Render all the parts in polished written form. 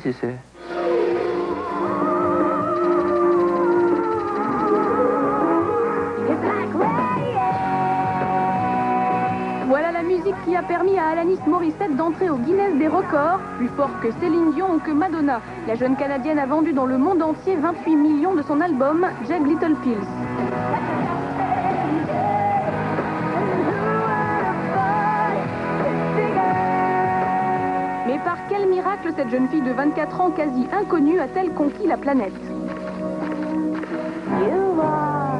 Qu'est-ce que c'est? Voilà la musique qui a permis à Alanis Morissette d'entrer au Guinness des records, plus fort que Céline Dion ou que Madonna. La jeune Canadienne a vendu dans le monde entier 28 millions de son album Jagged Little Pill. Mais par quel miracle cette jeune fille de 24 ans quasi inconnue a-t-elle conquis la planète?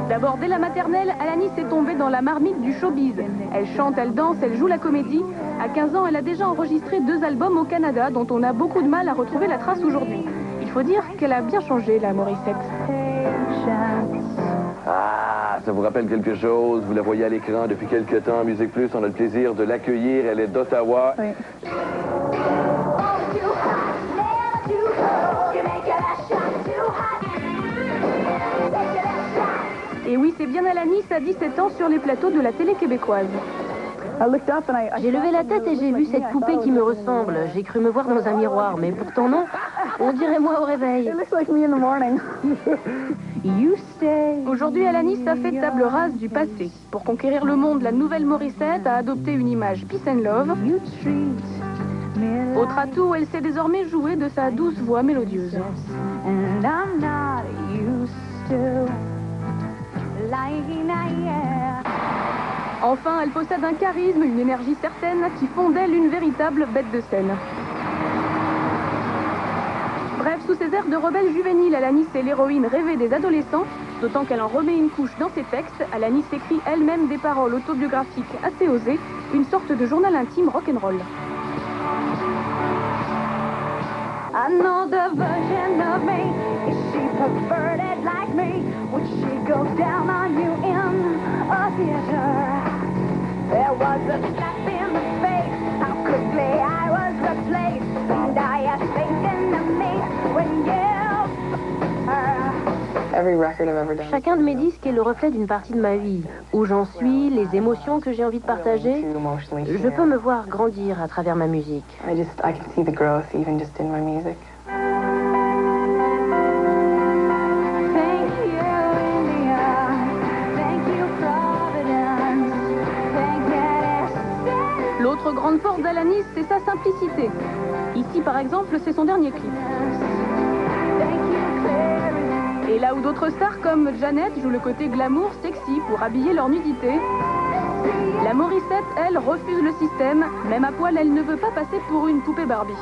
D'abord, dès la maternelle, Alanis est tombée dans la marmite du showbiz. Elle chante, elle danse, elle joue la comédie. À 15 ans, elle a déjà enregistré 2 albums au Canada, dont on a beaucoup de mal à retrouver la trace aujourd'hui. Il faut dire qu'elle a bien changé, la Morissette. Ah, ça vous rappelle quelque chose? Vous la voyez à l'écran depuis quelques temps. Musique Plus, on a le plaisir de l'accueillir. Elle est d'Ottawa. Oui. Et oui, c'est bien Alanis à 17 ans sur les plateaux de la télé québécoise. J'ai levé la tête et j'ai vu cette poupée qui me ressemble. J'ai cru me voir dans un miroir, mais pourtant non. On dirait moi au réveil. Aujourd'hui, Alanis a fait table rase du passé. Pour conquérir le monde, la nouvelle Morissette a adopté une image peace and love. Autre atout, elle sait désormais jouer de sa douce voix mélodieuse. Enfin, elle possède un charisme, une énergie certaine qui font d'elle une véritable bête de scène. Bref, sous ses airs de rebelle juvénile, Alanis est l'héroïne rêvée des adolescents, d'autant qu'elle en remet une couche dans ses textes. Alanis écrit elle-même des paroles autobiographiques assez osées, une sorte de journal intime rock'n'roll. Another version of me, is she perverted like me? Would she go down on you in a theater? There was a slap in the face, how quickly I was replaced, and I had faith in me when you... Chacun de mes disques est le reflet d'une partie de ma vie. Où j'en suis, les émotions que j'ai envie de partager. Je peux me voir grandir à travers ma musique. L'autre grande force d'Alanis, c'est sa simplicité. Ici, par exemple, c'est son dernier clip. Et là où d'autres stars comme Janet jouent le côté glamour sexy pour habiller leur nudité, la Morissette, elle, refuse le système. Même à poil, elle ne veut pas passer pour une poupée Barbie.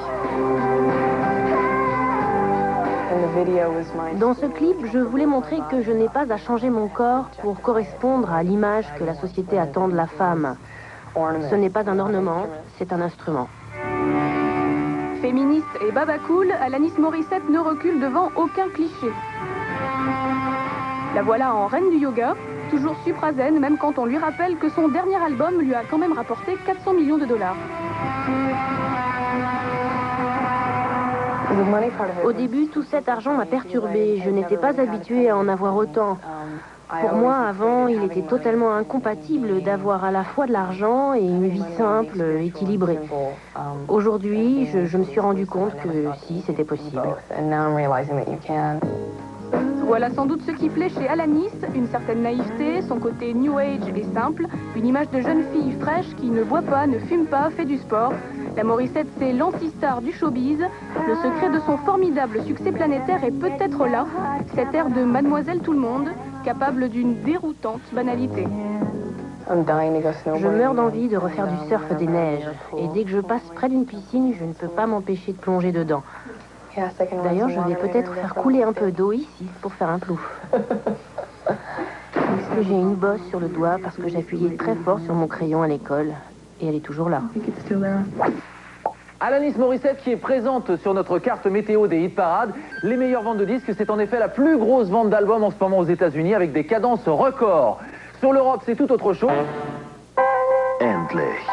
Dans ce clip, je voulais montrer que je n'ai pas à changer mon corps pour correspondre à l'image que la société attend de la femme. Ce n'est pas un ornement, c'est un instrument. Féministe et babacool, Alanis Morissette ne recule devant aucun cliché. La voilà en reine du yoga, toujours supra zen, même quand on lui rappelle que son dernier album lui a quand même rapporté 400 millions de dollars. Au début, tout cet argent m'a perturbée. Je n'étais pas habituée à en avoir autant. Pour moi, avant, il était totalement incompatible d'avoir à la fois de l'argent et une vie simple, équilibrée. Aujourd'hui, je me suis rendu compte que si, c'était possible. Voilà sans doute ce qui plaît chez Alanis, une certaine naïveté, son côté new age et simple, une image de jeune fille fraîche qui ne boit pas, ne fume pas, fait du sport. La Morissette, c'est l'anti-star du showbiz. Le secret de son formidable succès planétaire est peut-être là, cet air de Mademoiselle Tout-le-Monde, capable d'une déroutante banalité. Je meurs d'envie de refaire du surf des neiges. Et dès que je passe près d'une piscine, je ne peux pas m'empêcher de plonger dedans. D'ailleurs, je vais peut-être faire couler un peu d'eau ici pour faire un plouf. J'ai une bosse sur le doigt parce que j'appuyais très fort sur mon crayon à l'école. Et elle est toujours là. Alanis Morissette qui est présente sur notre carte météo des hit parades. Les meilleures ventes de disques, c'est en effet la plus grosse vente d'albums en ce moment aux États-Unis avec des cadences records. Sur l'Europe, c'est tout autre chose. Endlich.